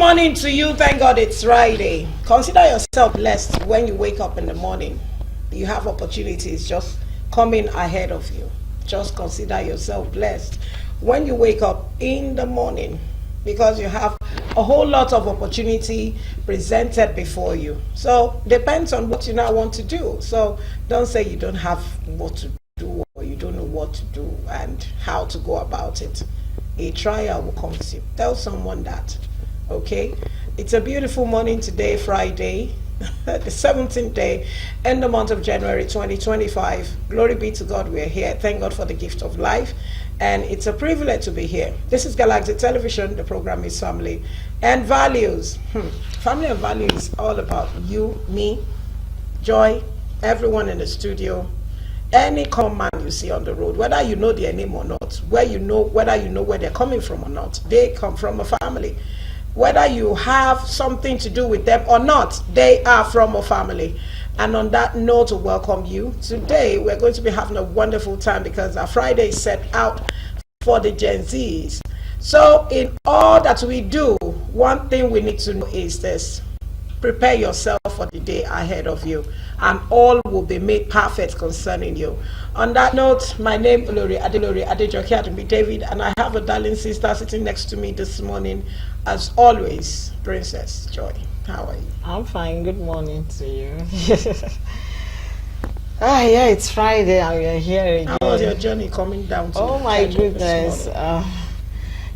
morning to you. Thank God it's Friday. Consider yourself blessed when you wake up in the morning. You have opportunities just coming ahead of you. Just consider yourself blessed when you wake up in the morning because you have a whole lot of opportunity presented before you. So depends on what you now want to do. So don't say you don't have what to do or you don't know what to do and how to go about it. A trial will come to you. Tell someone that. Okay, it's a beautiful morning today, Friday, the 17th day in the month of January 2025. Glory be to God, we're here. Thank God for the gift of life, and it's a privilege to be here. This is Galaxy Television. The program is Family and Values. Family and Values is all about you, me, Joy, everyone in the studio, any common man you see on the road, whether you know their name or not, whether you know where they're coming from or not, they come from a family. Whether you have something to do with them or not, they are from a family. And on that note, to welcome you. Today, we're going to be having a wonderful time because our Friday is set out for the Gen Zs. So in all that we do, one thing we need to know is this. Prepare yourself for the day ahead of you, and all will be made perfect concerning you. On that note, my name is Olori Adejoke Adunbi David, and I have a darling sister sitting next to me this morning, as always, Princess Joy. How are you? I'm fine. Good morning to you. Yeah, it's Friday and we're here again. How was your journey coming down to? Oh my goodness.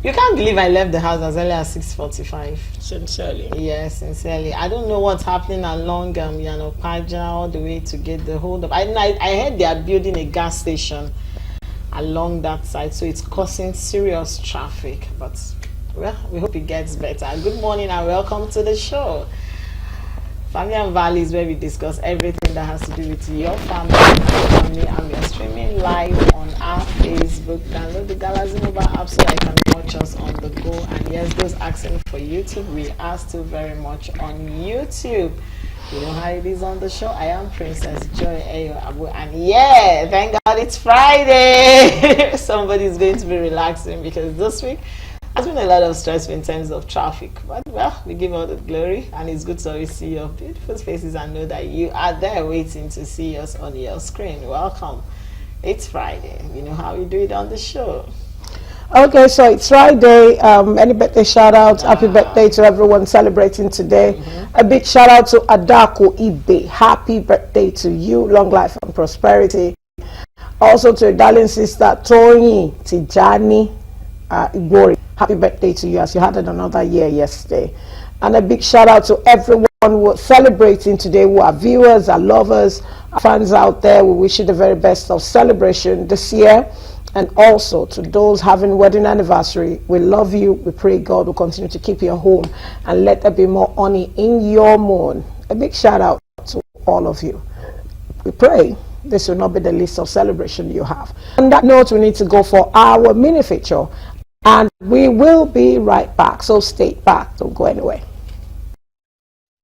You can't believe I left the house as early as 6:45. Sincerely. Yes, sincerely. I don't know what's happening along Yanopaja all the way to get the hold of. I heard they are building a gas station along that side, so it's causing serious traffic. But well, we hope it gets better. Good morning and welcome to the show. Family and Values, where we discuss everything that has to do with your family, and we are streaming live on our Facebook. Download the Galaxy mobile app so that you can watch us on the go. And yes, those asking for YouTube, we are still very much on YouTube. You know how it is on the show. I am Princess Joy Ayo Abu, and yeah, thank God it's Friday. Somebody's going to be relaxing because this week has been a lot of stress in terms of traffic, but well, we give all the glory, and it's good to always see your beautiful faces and know that you are there waiting to see us on your screen. Welcome. It's Friday. You know how we do it on the show. Okay, so it's Friday. Any birthday shout out? Happy birthday to everyone celebrating today. A big shout out to Adako Ibe. Happy birthday to you. Long life and prosperity. Also to your darling sister Tony Tijani Igori. Happy birthday to you as you had another year yesterday. And a big shout out to everyone who is celebrating today, who are viewers, our lovers, our fans out there. We wish you the very best of celebration this year. And also to those having wedding anniversary, we love you. We pray God will continue to keep you home and let there be more honey in your moon. A big shout out to all of you. We pray this will not be the least of celebration you have. On that note, we need to go for our mini feature. And we will be right back, so stay back, don't go anywhere.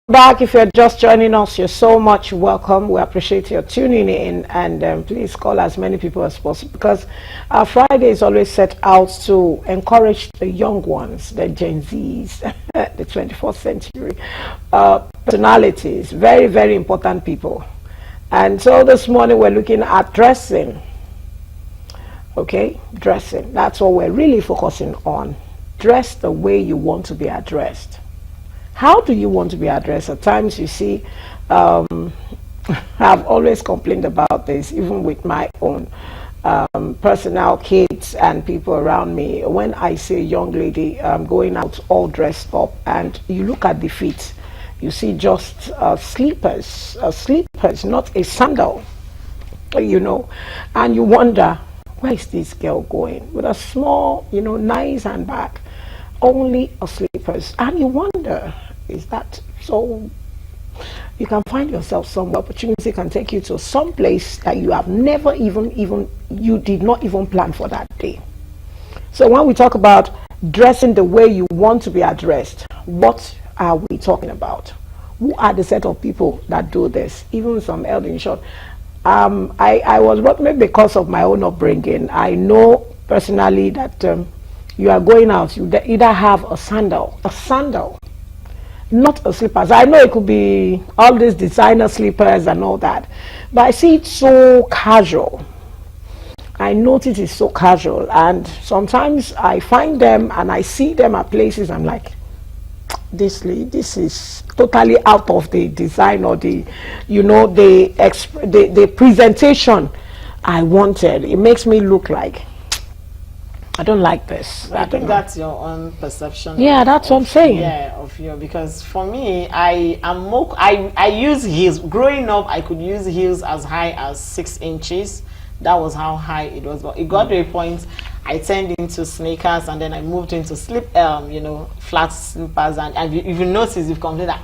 Back, if you're just joining us, you're so much welcome. We appreciate your tuning in, and please call as many people as possible, because our Friday is always set out to encourage the young ones, the Gen Zs, the 21st century personalities, very, very important people. And so this morning we're looking at dressing. Okay, dressing. That's what we're really focusing on. Dress the way you want to be addressed. How do you want to be addressed? At times you see, I've always complained about this, even with my own personal kids and people around me. When I see a young lady going out all dressed up and you look at the feet, you see just slippers, not a sandal, you know, and you wonder, where is this girl going with a small, nice handbag, only a slippers? And you wonder, is that so? You can find yourself some opportunity can take you to some place that you have never you did not even plan for that day. So when we talk about dressing the way you want to be addressed, what are we talking about? Who are the set of people that do this? Even some elder in short. I was brought maybe because of my own upbringing. I know personally that you are going out, you either have a sandal, not a slippers. I know it could be all these designer slippers and all that, but I see it so casual. I notice it's so casual, and sometimes I find them and I see them at places. I'm like, this is totally out of the design or the, you know, the presentation I wanted. It makes me look like I don't like this. I think that's your own perception. Yeah, that's what I'm saying. Yeah, of you. Because for me, I use heels. Growing up, I could use heels as high as 6 inches. That was how high it was. But it got to a point I turned into sneakers, and then I moved into flat slippers. And if you notice, you've complained that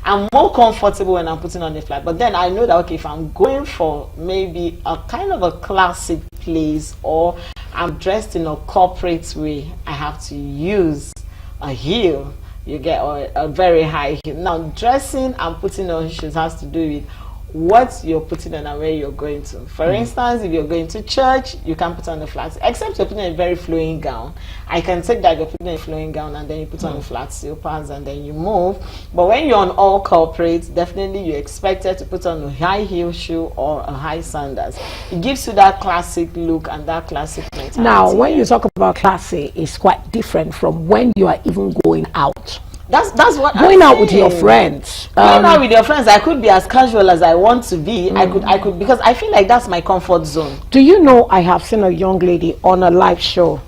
I'm more comfortable when I'm putting on the flat. But then I know that, okay, if I'm going for maybe a kind of a classic place, or I'm dressed in a corporate way, I have to use a heel. You get a very high heel. Now, dressing and putting on shoes has to do with what you're putting on and where you're going to. For instance, if you're going to church, you can put on the flats, except you're putting a very flowing gown. I can take that you're putting a flowing gown and then you put on the flat slippers and then you move. But when you're on all corporate, definitely you're expected to put on a high heel shoe or a high sandals. It gives you that classic look and that classic mentality. Now, when you talk about classy, it's quite different from when you are even going out. That's what going I'm out with your friends. Going out with your friends, I could be as casual as I want to be. I could because I feel like that's my comfort zone. Do you know, I have seen a young lady on a live show.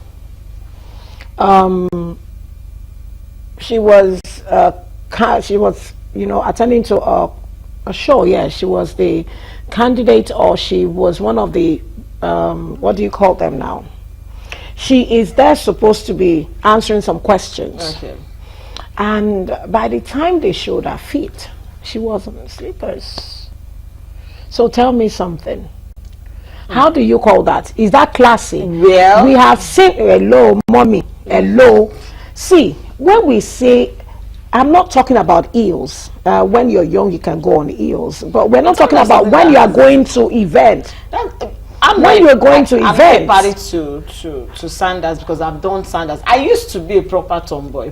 She was attending to a show. Yeah, she was the candidate, or she was one of the what do you call them now? She is there supposed to be answering some questions. Okay. And by the time they showed her feet, she was in slippers. So tell me something. How do you call that? Is that classy? Well, we have seen, hello, mommy, hello. See, when we say, I'm not talking about heels. When you're young, you can go on heels. But we're not talking about when you are going to event. When you are going to events. I'm not to sandals because I've done sandals. I used to be a proper tomboy,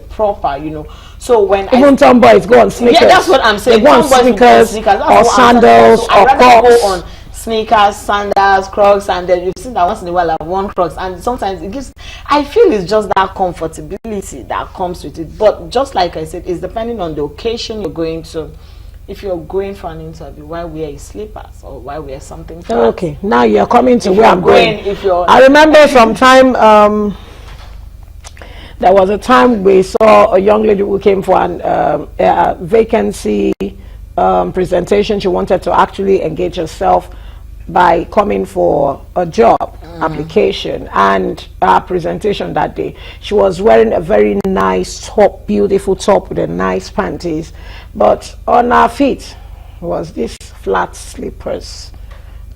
So when even tomboys go on sneakers. Yeah, that's what I'm saying. They go on sneakers or sandals or Crocs. Go on sneakers, sandals, Crocs, and then you've seen that once in a while I've worn Crocs, and sometimes it gives. I feel it's just that comfortability that comes with it. But just like I said, it's depending on the occasion you're going to. If you're going for an interview, why wear slippers or why wear something flat? Okay, now you're coming to where I'm going. I remember sometime there was a time we saw a young lady who came for a vacancy presentation. She wanted to actually engage herself by coming for a job application, and her presentation that day, she was wearing a very nice top, beautiful top with a nice panties, but on her feet was this flat slippers.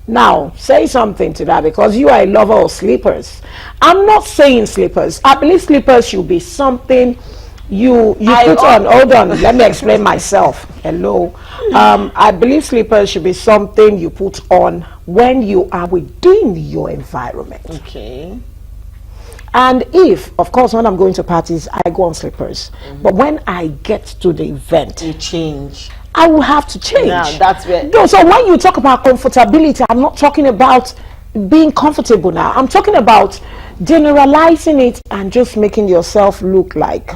Now say something to that, because you are a lover of slippers. I'm not saying slippers. I believe slippers should be something you put on. Hold on, let me explain myself. Hello. I believe slippers should be something you put on when you are within your environment. Okay. And if, of course, when I'm going to parties, I go on slippers. But when I get to the event, you change. I will have to change. Now, that's where. No, so when you talk about comfortability, I'm not talking about being comfortable now. I'm talking about generalizing it and just making yourself look like.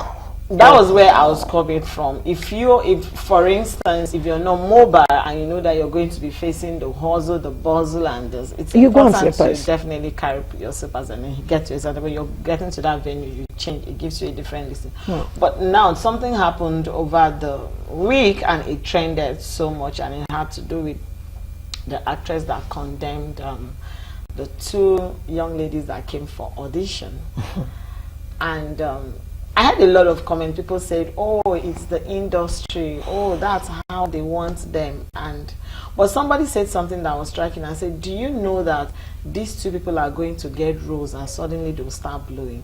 That was where I was coming from. If for instance, if you're not mobile and you know that you're going to be facing the hustle, the bustle, and it's important to definitely carry your slippers and then you get to it. When you're getting to that venue, you change. It gives you a different listen. But now something happened over the week and it trended so much, and it had to do with the actress that condemned the 2 young ladies that came for audition. And I had a lot of comments. People said, "Oh, it's the industry. Oh, that's how they want them." But somebody said something that was striking. I said, "Do you know that these 2 people are going to get roles and suddenly they'll start blowing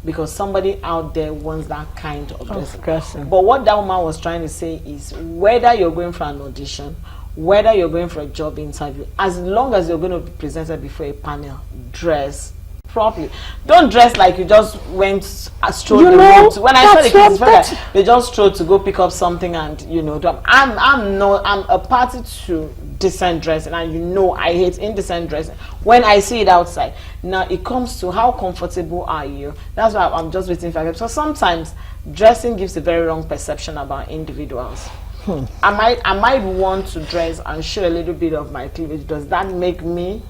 because somebody out there wants that kind of dressing?" But what that woman was trying to say is, whether you're going for an audition, whether you're going for a job interview, as long as you're going to be presented before a panel, dress properly. Don't dress like you just went strolled You the know, road. When I saw the that's kids, it's what- like they just strolled to go pick up something, and I'm a party to decent dressing, and I hate indecent dressing when I see it outside. Now it comes to how comfortable are you. That's why I'm just waiting for it. So sometimes dressing gives a very wrong perception about individuals. I might want to dress and show a little bit of my cleavage. Does that make me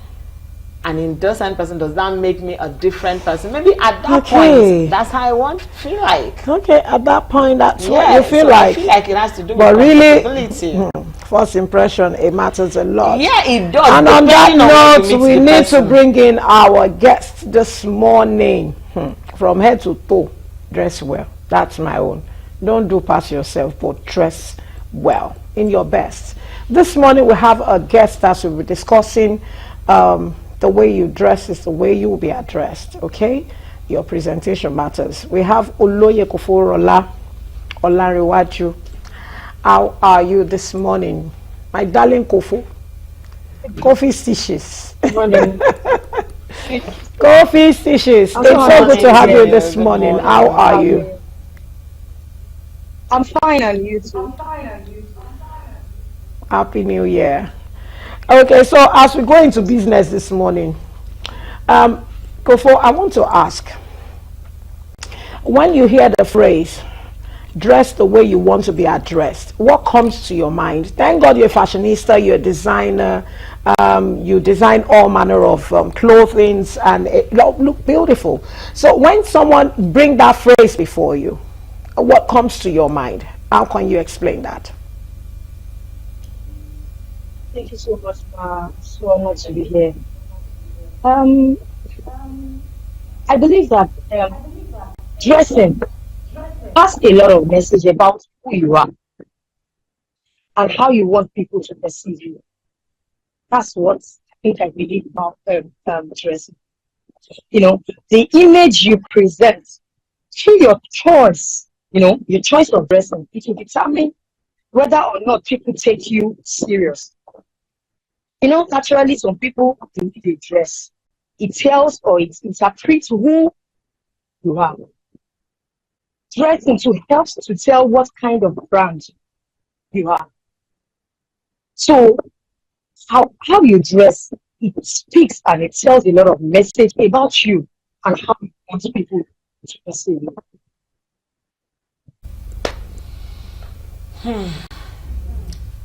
an indecent person? Does that make me a different person? Maybe at that point, that's how I want to feel like. Okay, at that point, that's what Yeah, you feel so like. I feel like it has to do with But really, comfortability. first impression, it matters a lot. Yeah, it does. And on that depending on when you note, meet we the need to person. bring in our guest this morning. From head to toe, dress well. That's my own. Don't do past yourself, but dress well, in your best. This morning we have a guest that will be discussing the way you dress is the way you will be addressed, okay? Your presentation matters. We have Oloye Koforola Olariwaju. How are you this morning? My darling Kofo. Coffee stitches. Coffee stitches. It's so good to have you this morning. How are you? I'm fine, and you too. Happy New Year. Okay, so as we go into business this morning, Kofo, I want to ask, when you hear the phrase, dress the way you want to be addressed, what comes to your mind? Thank God you're a fashionista, you're a designer, you design all manner of clothing, and it look beautiful. So when someone bring that phrase before you, what comes to your mind? How can you explain that? Thank you so much for so much to be here. Um, I believe that dressing has a lot of message about who you are and how you want people to perceive you. That's what I believe about dressing. You know, the image you present through your choice, your choice of dressing, it will determine whether or not people take you serious. Naturally, some people, the way they dress, it tells or it interprets who you are. Dressing helps to tell what kind of brand you are. So, how you dress, it speaks and it tells a lot of message about you and how you want people to perceive you.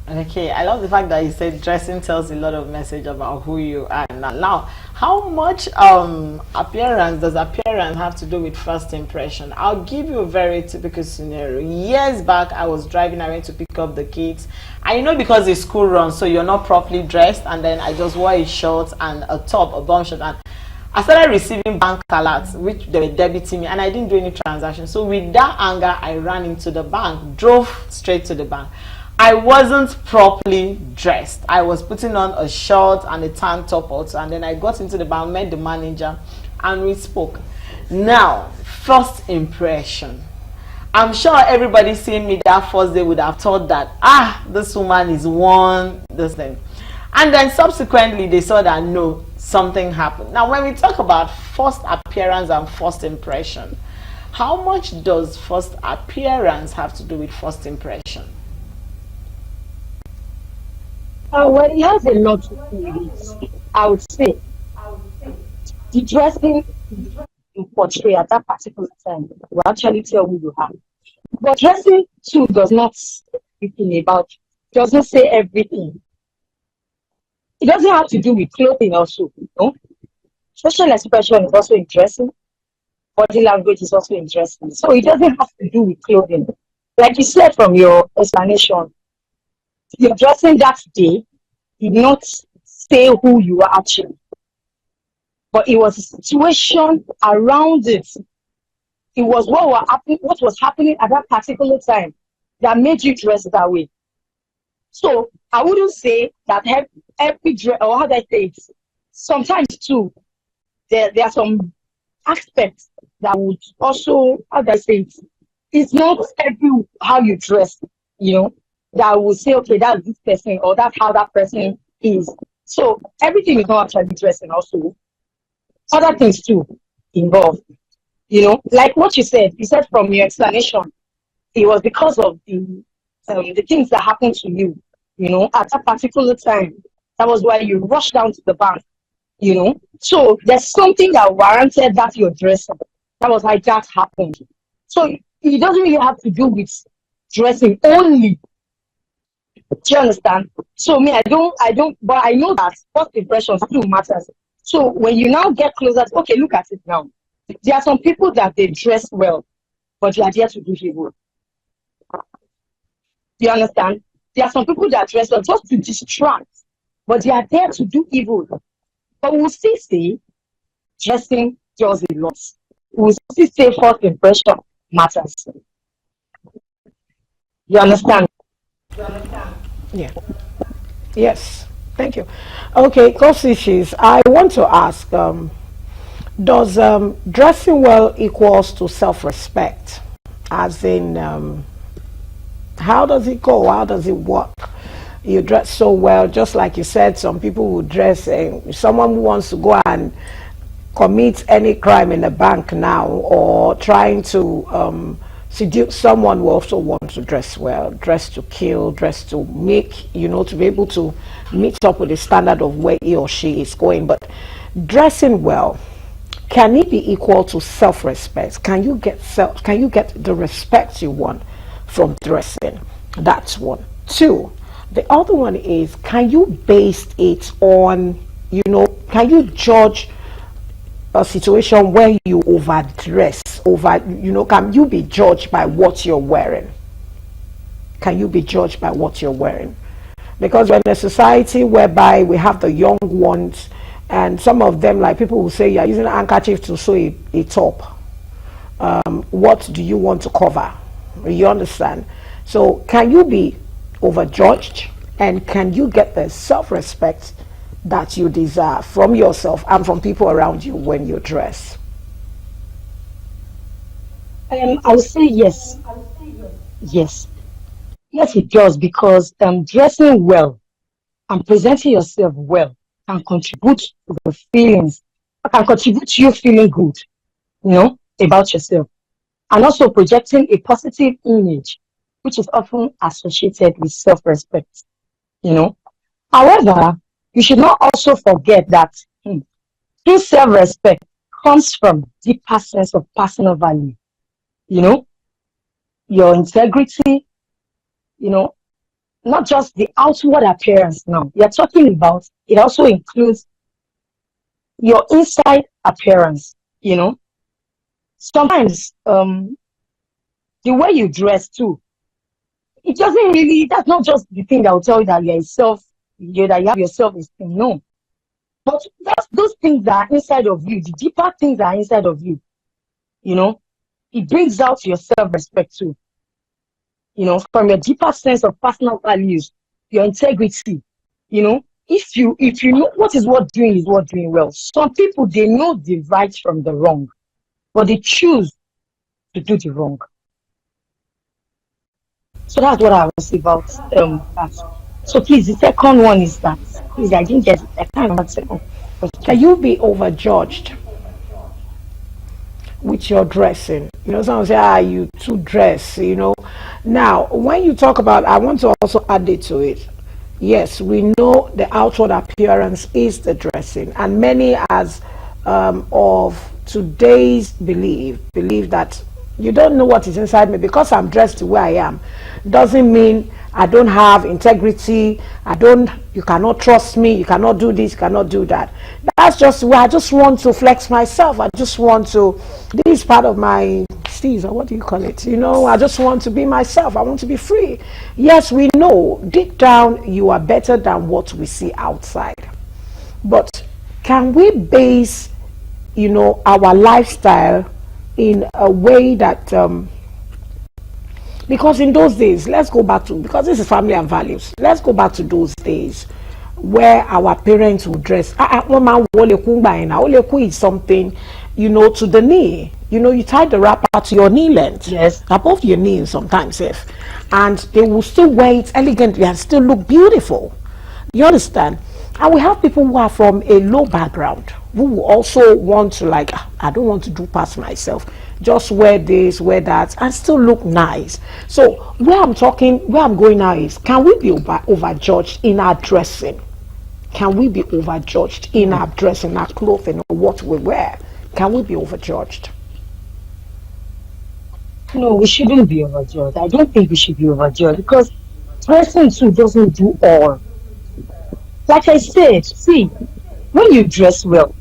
Okay, I love the fact that you said dressing tells a lot of message about who you are. Now, how much appearance does appearance have to do with first impression? I'll give you a very typical scenario. Years back, I was driving, I went to pick up the kids. And because it's school run, so you're not properly dressed, and then I just wore a short and a top, a bum shirt, and I started receiving bank alerts, which they were debiting me, and I didn't do any transaction. So with that anger, I ran into the bank, drove straight to the bank. I wasn't properly dressed. I was putting on a short and a tank top also, and then I got into the bank, met the manager, and we spoke. Now, first impression. I'm sure everybody seeing me that first day would have thought that, this woman is one, this thing. And then subsequently, they saw that no, something happened. Now, when we talk about first appearance and first impression, how much does first appearance have to do with first impression? Well, it has a lot to do with it. I would say the dressing you portray at that particular time will actually tell who you are. But dressing too does not say everything about, doesn't say everything. It doesn't have to do with clothing also, Social expression is also in dressing. Body language is also in dressing. So it doesn't have to do with clothing. Like you said from your explanation, your dressing that day did not say who you are actually, but it was a situation around it. It was what was happening at that particular time that made you dress that way. So I wouldn't say that every dress, or how do I say it? Sometimes too, there are some aspects that would also, how do I say it? It's not every how you dress, that will say, okay, that's this person, or that's how that person is. So everything is not actually dressing also. other things too involved. Like what you said from your explanation, it was because of the things that happened to you, at that particular time. That was why you rushed down to the bank, So there's something that warranted that you're dressing. That was why that happened. So it doesn't really have to do with dressing only. Do you understand? So me, I don't, but I know that first impressions do matters. So when you now get closer, okay, look at it now. There are some people that they dress well, but they are there to do evil. You understand? There are some people that dress well just to distract, but they are there to do evil. But we'll still say dressing does a lot. We'll still say first impression matters. You understand? Yeah. Yes. Thank you. Okay, Kosishis, I want to ask, does dressing well equals to self-respect? As in, how does it go? How does it work? You dress so well, just like you said, some people will dress, someone who wants to go and commit any crime in a bank now, or trying to seduce someone who also wants to dress well, dress to kill, dress to make, to be able to meet up with the standard of where he or she is going. But dressing well, can it be equal to self-respect? Can you get the respect you want from dressing? That's one. Two, the other one is, can you base it on, can you judge a situation where you overdress, can you be judged by what you're wearing? Can you be judged by what you're wearing? Because we're in a society whereby we have the young ones, and some of them, like people will say, you're using an handkerchief to sew a top. What do you want to cover? You understand? So can you be overjudged, and can you get the self-respect that you deserve from yourself and from people around you when you dress? I would say yes. Yes. Yes, it does, because dressing well and presenting yourself well can contribute to the feelings, can contribute to you feeling good, about yourself. And also projecting a positive image, which is often associated with self-respect, However, you should not also forget that true self-respect comes from deeper sense of personal value, your integrity, not just the outward appearance now. You're talking about, it also includes your inside appearance, Sometimes the way you dress too, it doesn't really, that's not just the thing that will tell you that that you have your self-esteem. No. But those things that are inside of you, the deeper things that are inside of you, it brings out your self-respect too. From your deeper sense of personal values, your integrity, if you know what doing well. Some people, they know the right from the wrong, but they choose to do the wrong. So that's what I was about that. So please, the second one is that, please, I didn't get it. I can't remember the second question. Can you be overjudged with your dressing? Someone say, you too dress, Now, when you talk about, I want to also add it to it. Yes, we know the outward appearance is the dressing, and many as of today's believe that you don't know what is inside me. Because I'm dressed the way I am doesn't mean I don't have integrity. You cannot trust me, you cannot do this, you cannot do that. That's just where I just want to flex myself. This is part of my steez, or what do you call it? I just want to be myself. I want to be free. Yes, we know deep down you are better than what we see outside. But can we base, our lifestyle in a way that, because in those days, let's go back to, because this is family and values, let's go back to those days where our parents would dress. Is something, to the knee. You tie the wrapper to your knee length. Yes. Above your knee sometimes, and they will still wear it elegantly and still look beautiful. You understand? And we have people who are from a low background, who will also want to, like, "Ah, I don't want to do past myself, just wear this, wear that, and still look nice." So where I'm going now is, can we be overjudged in our dressing? Can we be overjudged in our dressing, our clothing, or what we wear? Can we be overjudged? No, we shouldn't be overjudged. I don't think we should be overjudged because dressing too doesn't do all. Like I said, see, when you dress well,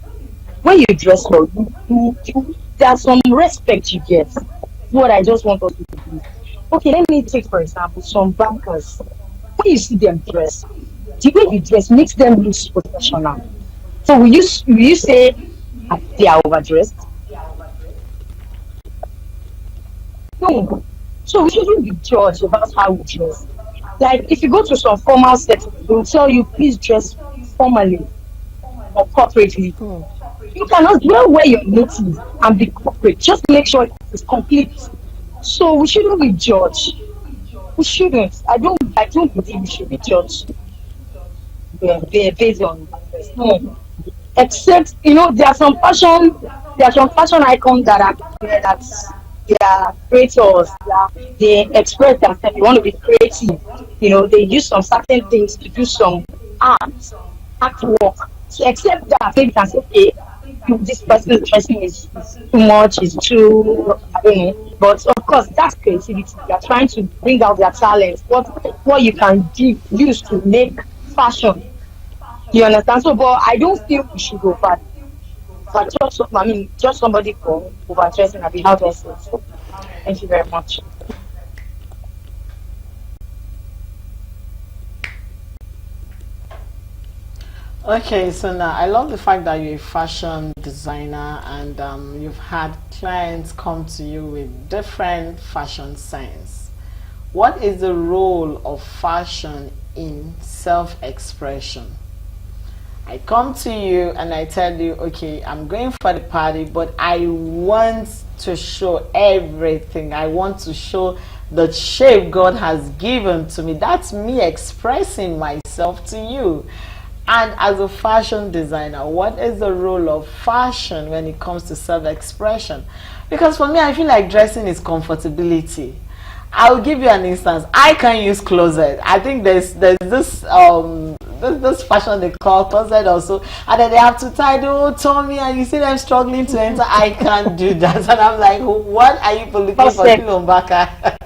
there's some respect you get. What I just want us to do. Okay, let me take for example some bankers. When you see them dress, the way you dress makes them look professional. So will you say they are overdressed? No. So we shouldn't be judged about how we dress. Like if you go to some formal setting, they'll tell you please dress formally or corporately. You cannot wear your native and be corporate. Just make sure it's complete. So we shouldn't be judged. We shouldn't. I don't believe we should be judged based on no. Except there are some fashion icons that are that they are creators. They express themselves. They want to be creative. They use some certain things to do some artwork. So except that, they can say, okay, this person's dressing is too much, is too, I don't know. But of course, that's creativity. They are trying to bring out their talents. What you can use to make fashion. You understand? So, but I don't feel we should go back. But just somebody for overdressing. I'll be how do I say it? So, thank you very much. Okay, so now I love the fact that you're a fashion designer and you've had clients come to you with different fashion sense. What is the role of fashion in self-expression? I come to you and I tell you, okay, I'm going for the party, but I want to show everything. I want to show the shape God has given to me. That's me expressing myself to you. And as a fashion designer, what is the role of fashion when it comes to self-expression? Because for me, I feel like dressing is comfortability. I'll give you an instance. I can use closet. I think there's this fashion they call closet also, and then they have to tie the whole tummy, and you see them struggling to enter. I can't do that, and I'm like, what are you looking for, Kilombaka?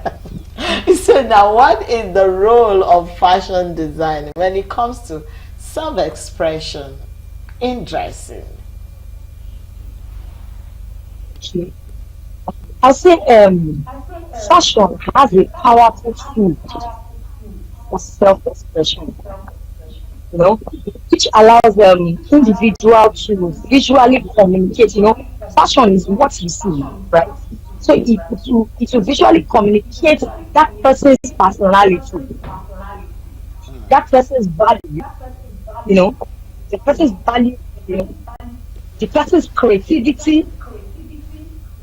So now, what is the role of fashion design when it comes to self-expression in dressing? Okay. I'll say fashion has a powerful tool for self-expression, which allows individual to visually communicate. Fashion is what you see, right? So it will visually communicate that person's personality, that person's value, the person's value, the person's creativity,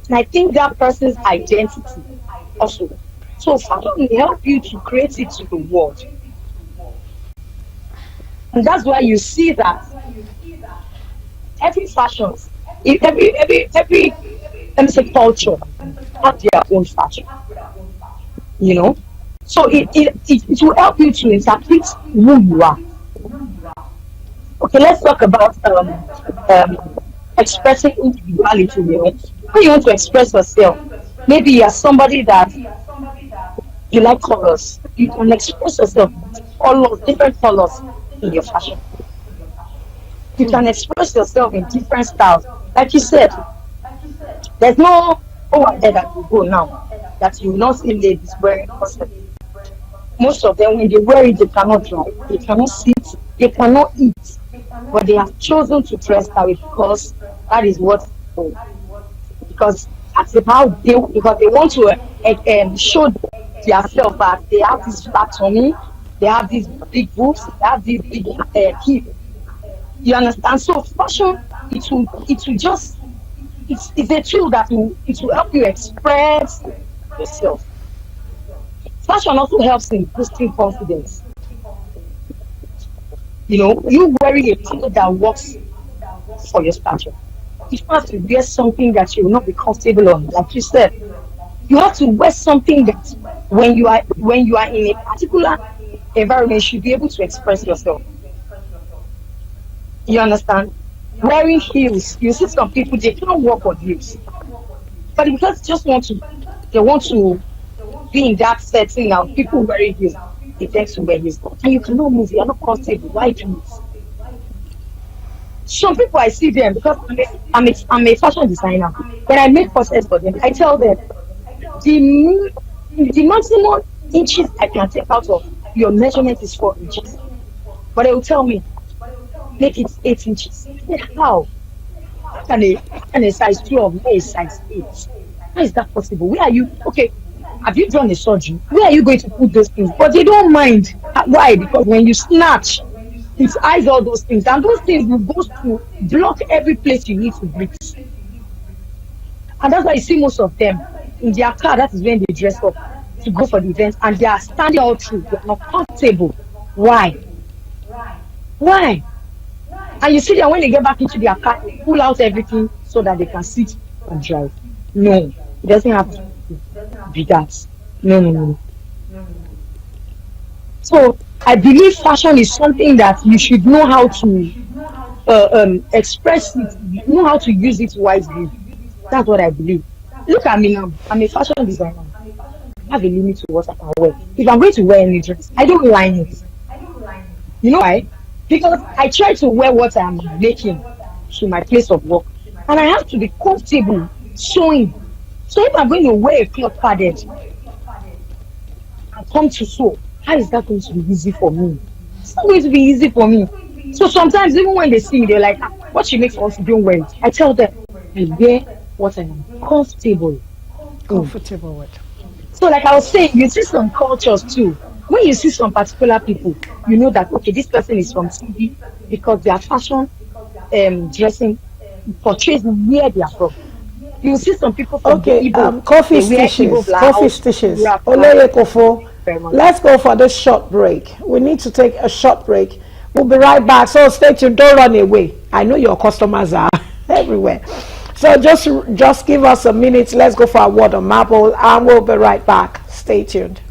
and I think that person's identity also. So fashion will help you to create it to the world. And that's why you see that every fashion, every let me say culture have their own fashion. So it will help you to interpret who you are. Okay, let's talk about expressing individuality. When you want to express yourself, maybe you are somebody that you like colors. You can express yourself with colors, different colors in your fashion. You can express yourself in different styles. Like you said, there's no over there that you go now that you will not see ladies wearing corset. Most of them, when they wear it, they cannot drive, they cannot sit, they cannot eat. But they have chosen to dress that way because that is what, because that's about because they want to show themselves that they have this flat tummy, they have these big boobs, they have these big hips. You understand? So fashion, it will just it's a tool that will help you express yourself. Fashion also helps in boosting confidence. You wearing a clothes that works for your stature. You have to wear something that you will not be comfortable on. Like you said, you have to wear something that when you are in a particular environment, you should be able to express yourself. You understand? Wearing heels, you see some people they can't walk on heels, but because they want to be in that setting now, people wearing heels, they tend to wear heels, and you cannot move. You are not comfortable. Why do it? Some people I see them because I'm a fashion designer. When I make courses for them, I tell them the maximum inches I can take out of your measurement is 4 inches. But they will tell me, make it 8 inches. I said, how? How can a size 12 wear a size 8? How is that possible? Where are you? Okay, have you done a surgery? Where are you going to put those things? But they don't mind. Why? Because when you snatch, it hides all those things. And those things will go to block every place you need to breathe. And that's why you see most of them in their car, that is when they dress up to go for the event, and they are standing all through. They are not comfortable. Why? Why? And you see them when they get back into their car, they pull out everything so that they can sit and drive. No, it doesn't have to be that. No, no, no. So I believe fashion is something that you should know how to express it, know how to use it wisely. That's what I believe. Look at me now. I'm a fashion designer. I have a limit to what I can wear. If I'm going to wear any dress, I don't line it. You know why? Because I try to wear what I'm making to my place of work, and I have to be comfortable sewing. So if I'm going to wear a cloth padded and come to sew, how is that going to be easy for me? It's not going to be easy for me. So sometimes even when they see me, they're like, what you make for us, don't wear it. I tell them, I wear what I am comfortable with. So like I was saying, you see some cultures too. When you see some particular people, you know that okay, this person is from TV because their fashion dressing portrays where they are from. You see some people from Igbo, coffee they wear stitches, Igbo blouse, coffee stitches. wrap Oleye Kofo, very much. let's go for this short break. We need to take a short break. We'll be right back. So stay tuned. Don't run away. I know your customers are everywhere. So just give us a minute. Let's go for a word on Maple, and we'll be right back. Stay tuned.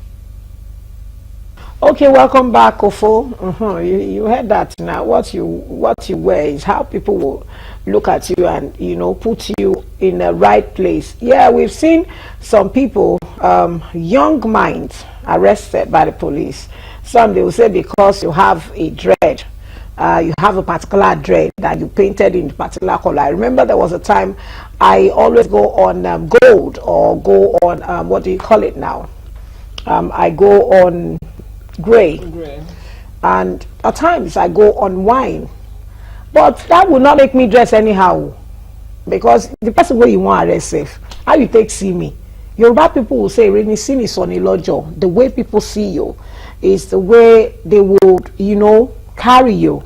Okay, welcome back, Kofo. You heard that now. What you wear is how people will look at you and put you in the right place. Yeah, we've seen some people, young minds, arrested by the police. Some they will say because you have a dread, you have a particular dread that you painted in a particular color. I remember there was a time I always go on gold or go on what do you call it now? I go on gray, and at times I go on wine, but that will not make me dress anyhow, because the person where you want to arrest safe, how you take see me. Yoruba people will say "Reni sini soni lojo." The way people see you is the way they would carry you.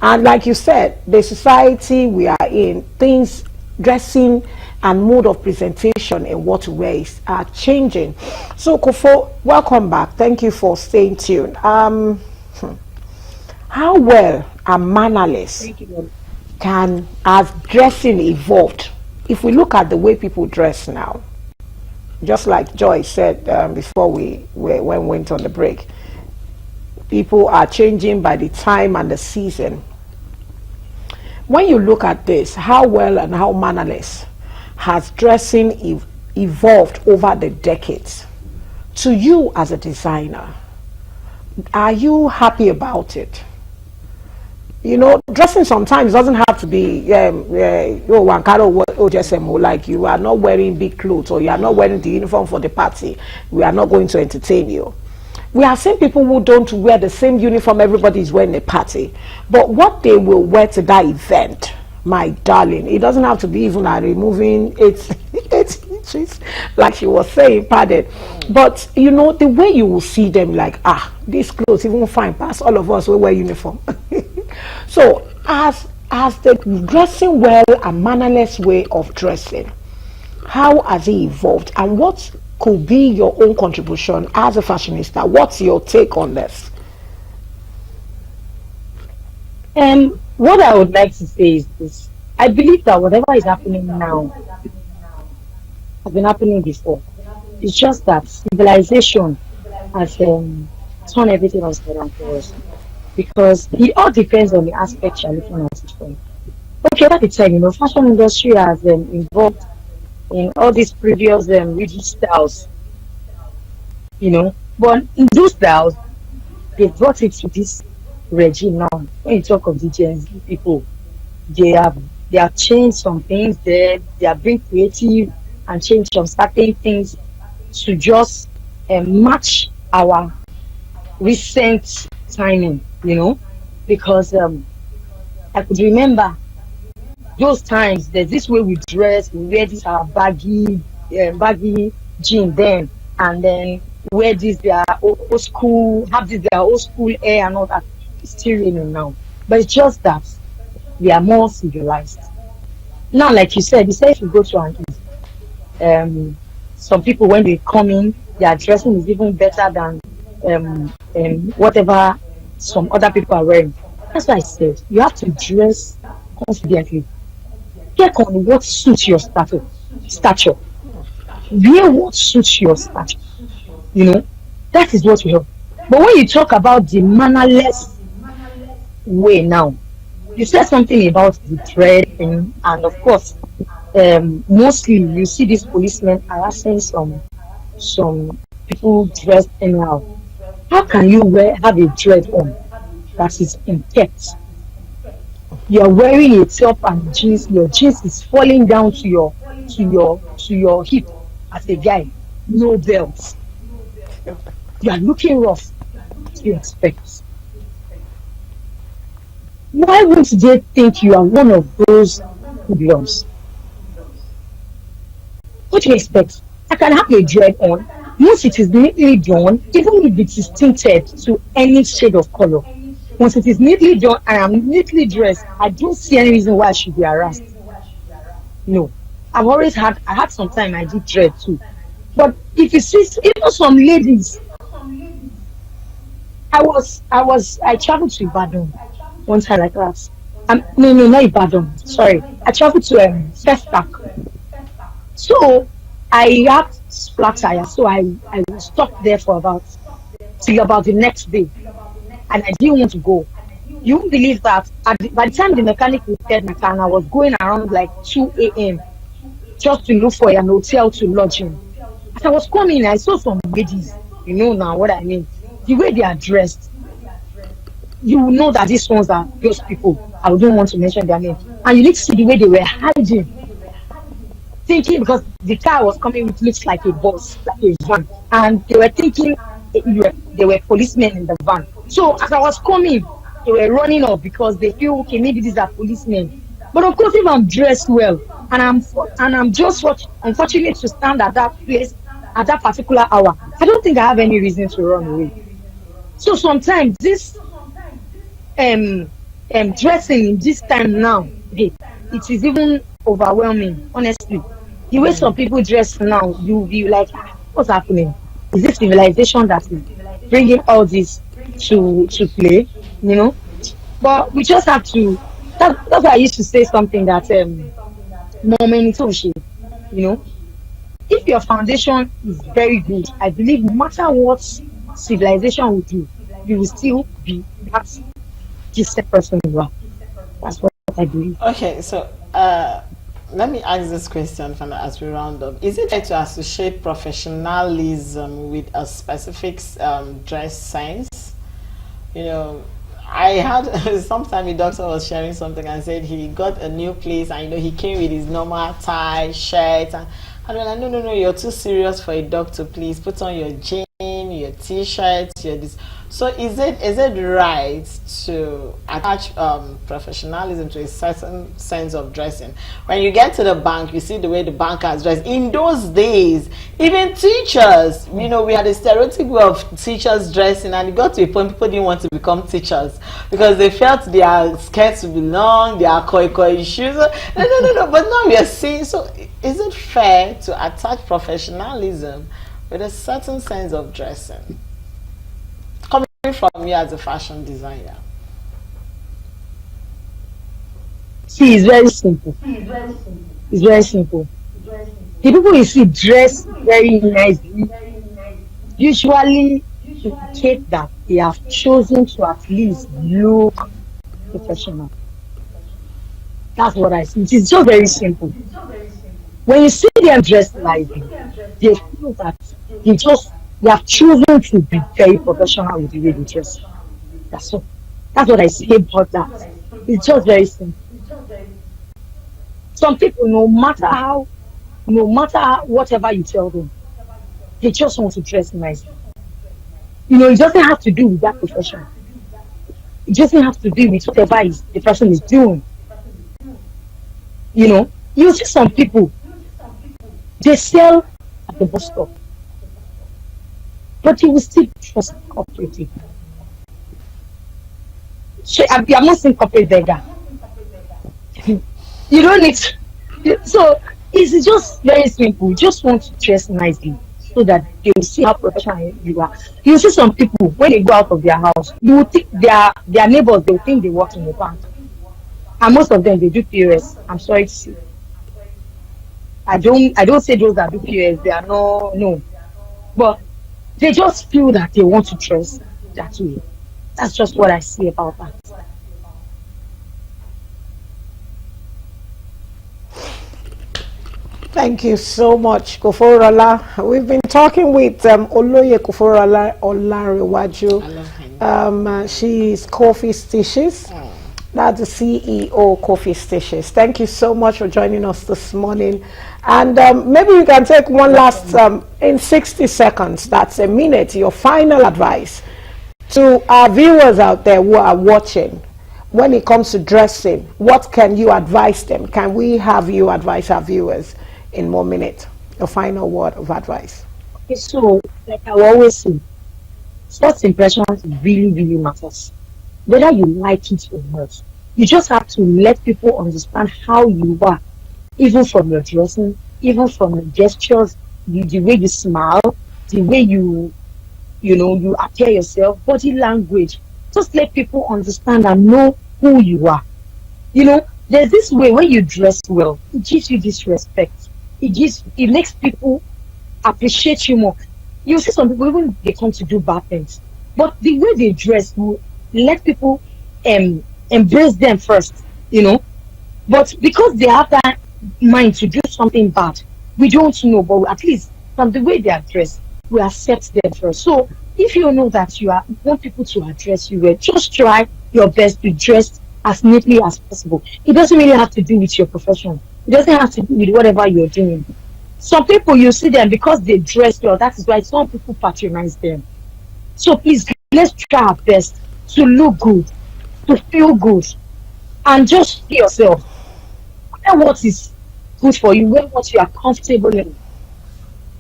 And like you said, the society we are in, things, dressing and mode of presentation and what to wear are changing. So Kofo, welcome back. Thank you for staying tuned. How well are mannerless has dressing evolved? If we look at the way people dress now, just like Joy said before we went on the break, people are changing by the time and the season. When you look at this, how well and how mannerless has dressing evolved over the decades? To you as a designer, are you happy about it? Dressing sometimes doesn't have to be like you are not wearing big clothes or you are not wearing the uniform for the party. We are not going to entertain you. We have seen people who don't wear the same uniform everybody is wearing a party, but what they will wear to that event, my darling, it doesn't have to be even removing 8 inches, like she was saying, pardon. But the way you will see them, like, these clothes even fine past all of us who wear uniform. So as the dressing well and mannerless way of dressing, how has it evolved, and what could be your own contribution as a fashionista? What's your take on this? What I would like to say is this: I believe that whatever is happening now has been happening before. It's just that civilization has turned everything upside down for us. Because it all depends on the aspect you're looking at it from. Okay, at the time, fashion industry has involved in all these previous rigid styles, but in those styles, they brought it to this regime now. When you talk of the Gen Z people, they have they have changed some things there. They are being creative and changed some certain things to just match our recent timing, because I could remember those times. There's this way we dress, we wear this our baggy jean then, and then wear this their old school, have this their old school hair and all that. It's still raining now, but it's just that we are more civilized now. Like you said if you go to an um some people when they come in, their dressing is even better than whatever some other people are wearing. That's why I said you have to dress confidently. Check on what suits your stature. Wear what suits your stature. You know, that is what will help. But when you talk about the mannerless way now, you said something about the dread thing, and of course, mostly you see these policemen harassing some people dressed anyhow. How can you have a dread on that is intact? You're wearing a top and jeans, your jeans is falling down to your hip as a guy, no belt. You are looking rough. What do you expect? Why won't they think you are one of those hoodlums? What do you expect? I can have a dread on. Once it is neatly done, even if it is tinted to any shade of color, once it is neatly done and I'm neatly dressed, I don't see any reason why I should be harassed. No. I had some time I did dread too. But if you see, even some ladies, I traveled to Ibadan one time like that. No, not Ibadan. Sorry, I traveled to Festac. So I had flat tire, so I was stuck there for till about the next day, and I didn't want to go. You won't believe that by the time the mechanic repaired my car, and I was going around like 2 a.m. just to look for an hotel to lodge in. As I was coming, I saw some ladies. You know now what I mean. The way they are dressed, you will know that these ones are those people. I don't want to mention their name. And you need to see the way they were hiding, thinking because the car was coming, it looks like a bus, like a van, and they were thinking they were policemen in the van. So as I was coming, they were running off because they feel okay, maybe these are policemen. But of course, if I'm dressed well and I'm just unfortunate to stand at that place at that particular hour, I don't think I have any reason to run away. So sometimes this dressing in this time now, it is even overwhelming, honestly. The way some people dress now, you'll be like, what's happening? Is this civilization that is bringing all this to play? You know? But we just have to. That's why I used to say something that you know, if your foundation is very good, I believe no matter what civilization will do, you will still be that decent person you are. That's what I believe. Okay, so let me ask this question as we round up. Is it right to associate professionalism with a specific dress sense? You know, I had sometime the doctor was sharing something and said he got a new place and he came with his normal tie, shirt, and I was like, no, you're too serious for a doctor. Please put on your jean, your t-shirt, your this. So is it right to attach professionalism to a certain sense of dressing? When you get to the bank, you see the way the bankers dress. In those days, even teachers, we had a stereotype way of teachers dressing, and it got to a point people didn't want to become teachers because they felt their skirts would be long, their koi shoes. No. But now we are seeing. So is it fair to attach professionalism with a certain sense of dressing? From you as a fashion designer. See, it's very simple. It's very simple. The people you see dress very nicely usually indicate that they have chosen to at least look professional. That's what I see. It's just very simple. When you see them dressed nicely, they feel that they have chosen to be very professional with the way they dress. That's all. That's what I say about that. It's just very simple. Some people, whatever you tell them, they just want to dress nicely. It doesn't have to do with that profession. It doesn't have to do with whatever the person is doing. You see some people, they sell at the bus stop, but you will still trust cooperative. I'm not saying corporate beggar. You don't need to. So it's just very simple. You just want to dress nicely so that they will see how professional you are. You see some people, when they go out of their house, you will think their neighbors, they will think they work in the bank. And most of them, they do POS. I'm sorry to say. I don't say those that do POS, they are no. But they just feel that they want to dress that way. That's just what I see about that. Thank you so much, Koforola. We've been talking with Oloye Koforola Olanrewaju. She's Coffee Stitches. That's the CEO, Coffee Stitches. Thank you so much for joining us this morning. And maybe you can take one last, in 60 seconds, that's a minute, your final advice to our viewers out there who are watching. When it comes to dressing, what can you advise them? Can we have you advise our viewers in 1 minute? Your final word of advice. Okay, so, like I always say, first impressions really, really matters. Whether you like it or not, you just have to let people understand how you are, even from your dressing, even from your gestures, the way you smile, the way you appear yourself, body language. Just let people understand and know who you are. There's this way when you dress well, it gives you this respect. It makes people appreciate you more. You see some people, even they come to do bad things, but the way they dress will let people embrace them first, But because they have that mind to do something bad, we don't know, but at least from the way they are dressed, we accept them first. So if you know that you want people to address you well, just try your best to dress as neatly as possible. It doesn't really have to do with your profession. It doesn't have to do with whatever you're doing. Some people, you see them because they dress well. That is why some people patronize them. So please, let's try our best to look good, to feel good, and just be yourself. Wear what is good for you, wear what you are comfortable in.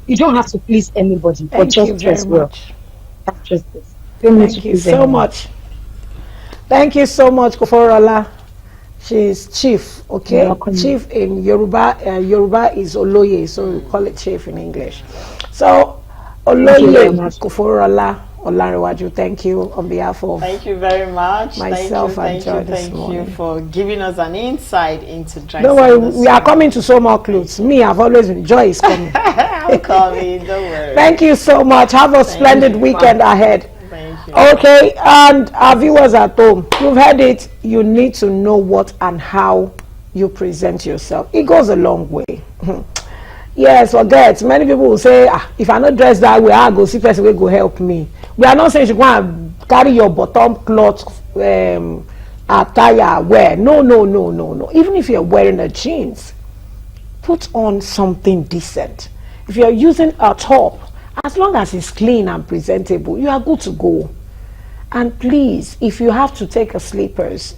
You don't have to please anybody, but just dress well. Just this. Thank you so much. Thank you so much, Koforola. She's chief, okay? Chief in Yoruba. Yoruba is Oloye, so we call it chief in English. So, Oloye Koforola Olanrewaju, thank you on behalf of. Thank you very much. Myself and Joy this morning. Thank you for giving us an insight into dressing. Don't worry, we are coming to so more clothes. Me, I've always been. Joy is coming. I'm coming, don't worry. Thank you so much. Have a splendid weekend ahead. Thank you. Okay, and our viewers at home, you've heard it. You need to know what and how you present yourself. It goes a long way. Yes, forget. Many people will say, if I not dress that way, I'll go see person will go help me. We are not saying you go and carry your bottom cloth attire wear. No. Even if you're wearing a jeans, put on something decent. If you're using a top, as long as it's clean and presentable, you are good to go. And please, if you have to take a slippers,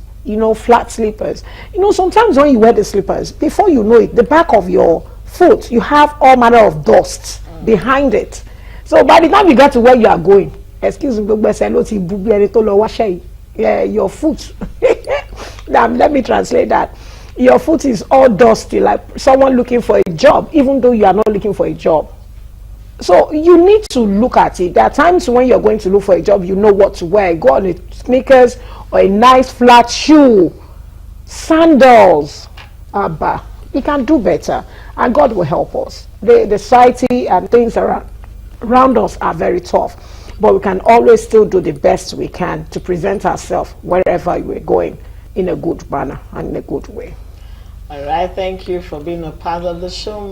flat slippers, sometimes when you wear the slippers, before you know it, the back of your foot, you have all manner of dust behind it. So by the time you get to where you are going, excuse me, your foot, let me translate that. Your foot is all dusty, like someone looking for a job, even though you are not looking for a job. So you need to look at it. There are times when you're going to look for a job, you know what to wear. Go on a sneakers or a nice flat shoe. Sandals. Abba, we can do better, and God will help us. The society and things around us are very tough, but we can always still do the best we can to present ourselves wherever we're going in a good manner and in a good way. All right, thank you for being a part of the show.